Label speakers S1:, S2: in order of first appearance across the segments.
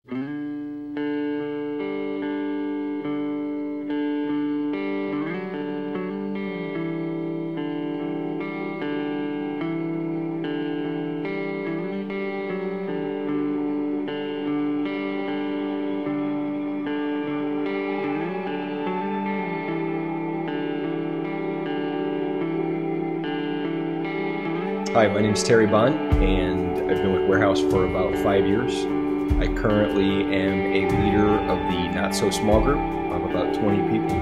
S1: Hi, my name is Terry Bond, and I've been with Warehouse for about 5 years. I currently am a leader of the not-so-small group of about 20 people.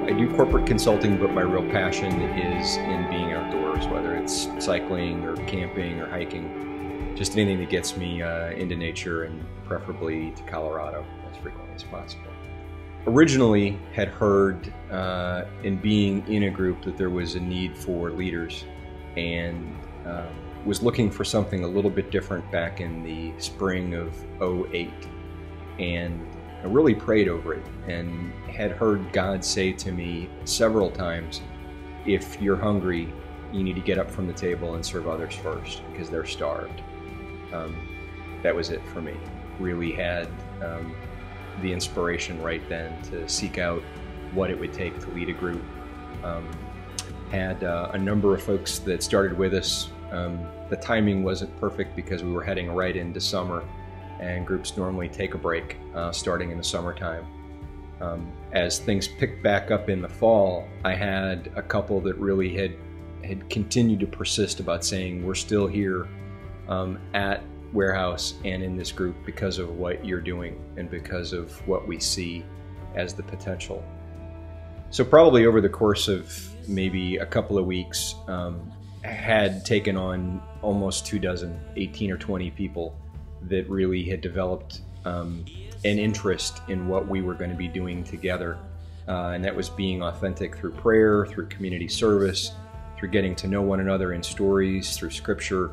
S1: I do corporate consulting, but my real passion is in being outdoors, whether it's cycling or camping or hiking, just anything that gets me into nature and preferably to Colorado as frequently as possible. Originally had heard in being in a group that there was a need for leaders, and was looking for something a little bit different back in the spring of '08, and I really prayed over it and had heard God say to me several times, if you're hungry, you need to get up from the table and serve others first because they're starved. That was it for me. Really had the inspiration right then to seek out what it would take to lead a group. Had a number of folks that started with us. The timing wasn't perfect because we were heading right into summer, and groups normally take a break starting in the summertime. As things picked back up in the fall, I had a couple that really had continued to persist about saying, we're still here at Warehouse and in this group because of what you're doing and because of what we see as the potential. So probably over the course of maybe a couple of weeks, had taken on almost 24, 18 or 20 people that really had developed an interest in what we were going to be doing together. And that was being authentic through prayer, through community service, through getting to know one another in stories, through scripture,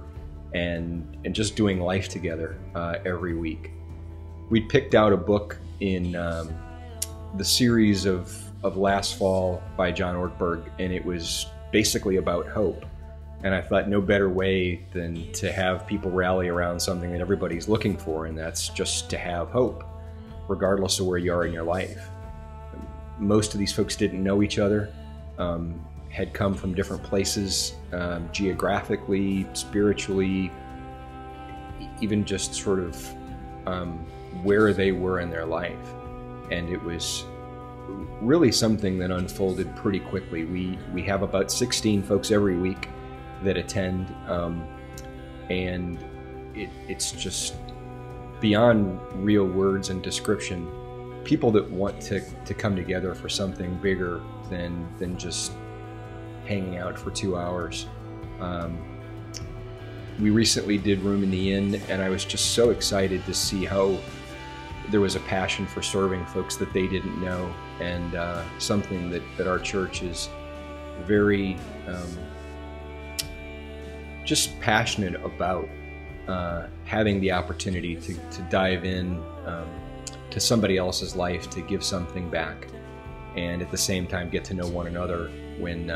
S1: and just doing life together every week. We'd picked out a book in the series of last fall by John Ortberg, and it was basically about hope. And I thought no better way than to have people rally around something that everybody's looking for, and that's just to have hope, regardless of where you are in your life. Most of these folks didn't know each other, had come from different places, geographically, spiritually, even just sort of where they were in their life. And it was really something that unfolded pretty quickly. We have about 16 folks every week that attend, and it's just beyond real words and description. People that want to come together for something bigger than just hanging out for 2 hours. We recently did Room in the Inn, and I was just so excited to see how there was a passion for serving folks that they didn't know, and something that our church is very just passionate about, having the opportunity to dive in to somebody else's life, to give something back, and at the same time get to know one another when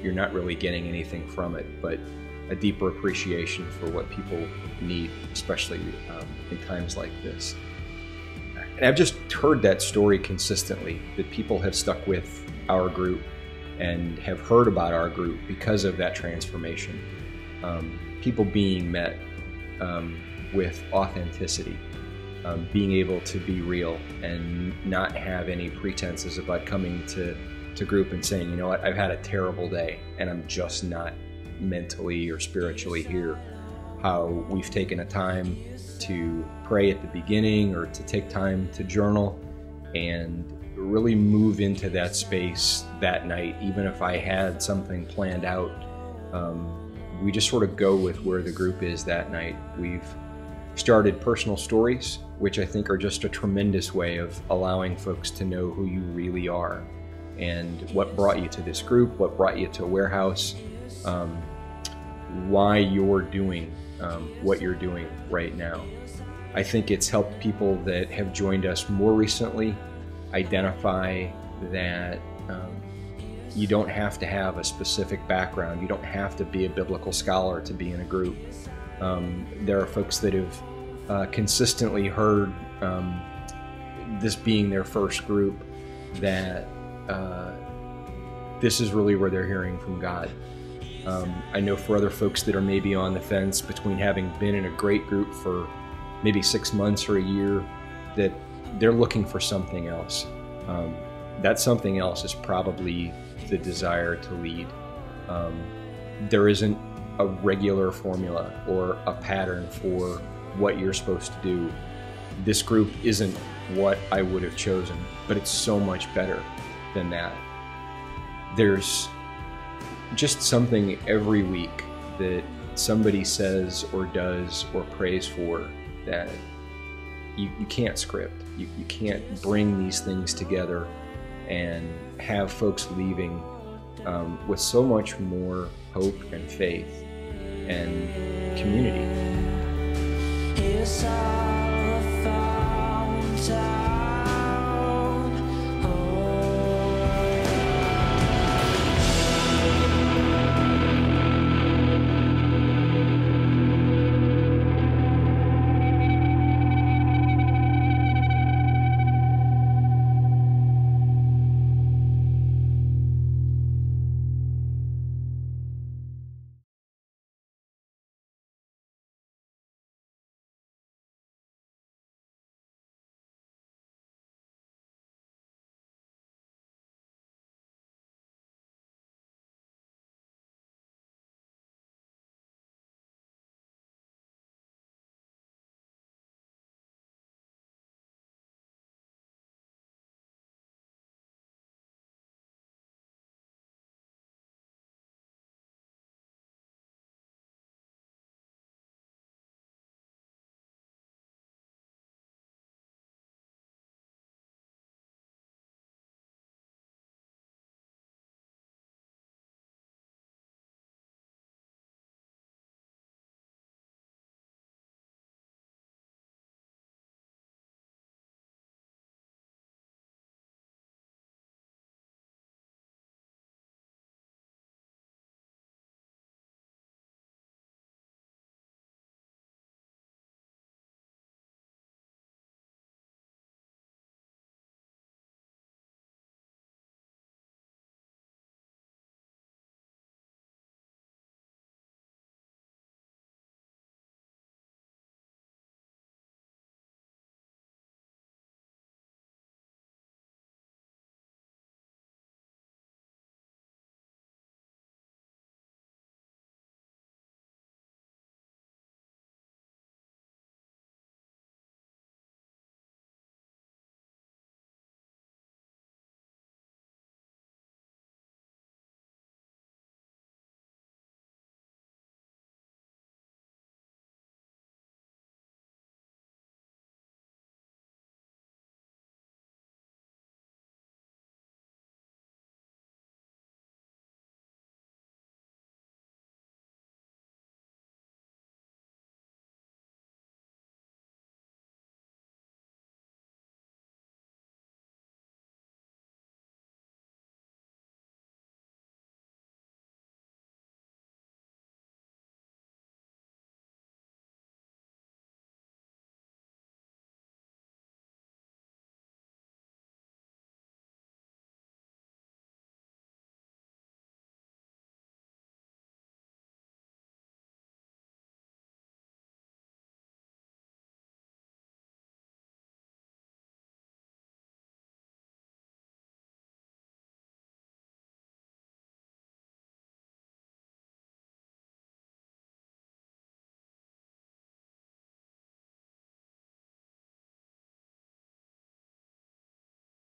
S1: you're not really getting anything from it, but a deeper appreciation for what people need, especially in times like this. And I've just heard that story consistently, that people have stuck with our group and have heard about our group because of that transformation. People being met with authenticity, being able to be real and not have any pretenses about coming to group and saying, you know what, I've had a terrible day and I'm just not mentally or spiritually here. How we've taken a time to pray at the beginning, or to take time to journal and really move into that space that night. Even if I had something planned out, we just sort of go with where the group is that night. We've started personal stories, which I think are just a tremendous way of allowing folks to know who you really are and what brought you to this group, what brought you to Warehouse, why you're doing what you're doing right now. I think it's helped people that have joined us more recently identify that you don't have to have a specific background. You don't have to be a biblical scholar to be in a group. There are folks that have consistently heard, this being their first group, that this is really where they're hearing from God. I know for other folks that are maybe on the fence between having been in a great group for maybe 6 months or a year, that they're looking for something else. That something else is probably the desire to lead. There isn't a regular formula or a pattern for what you're supposed to do. This group isn't what I would have chosen, but it's so much better than that. There's just something every week that somebody says or does or prays for that you can't script. You can't bring these things together and have folks leaving with so much more hope and faith and community.